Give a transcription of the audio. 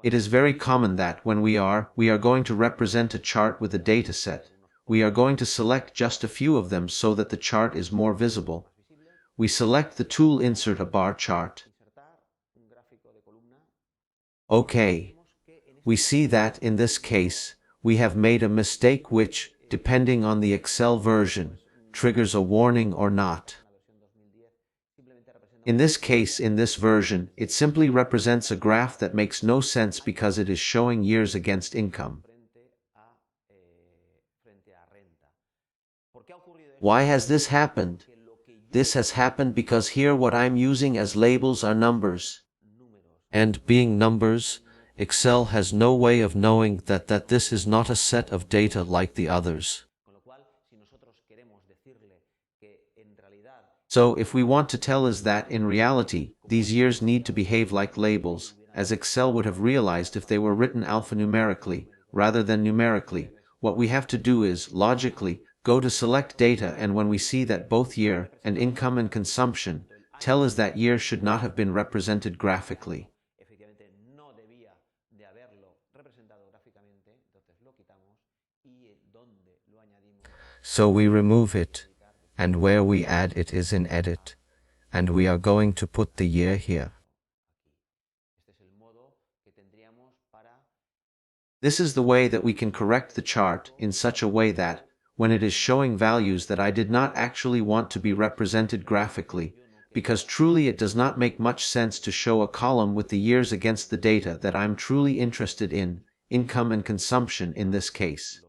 It is very common that when we are going to represent a chart with a dataset, we are going to select just a few of them so that the chart is more visible. We select the tool Insert a Bar Chart. Okay. We see that in this case, we have made a mistake which, depending on the Excel version, triggers a warning or not. In this case, in this version, it simply represents a graph that makes no sense because it is showing years against income. Why has this happened? This has happened because here what I'm using as labels are numbers. And being numbers, Excel has no way of knowing that this is not a set of data like the others. So if we want to tell us that in reality, these years need to behave like labels, as Excel would have realized if they were written alphanumerically, rather than numerically, what we have to do is, logically, go to select data, and when we see that both year and income and consumption tell us that year should not have been represented graphically. So we remove it, and where we add it is in Edit, and we are going to put the year here. This is the way that we can correct the chart in such a way that, when it is showing values that I did not actually want to be represented graphically, because truly it does not make much sense to show a column with the years against the data that I'm truly interested in, income and consumption in this case.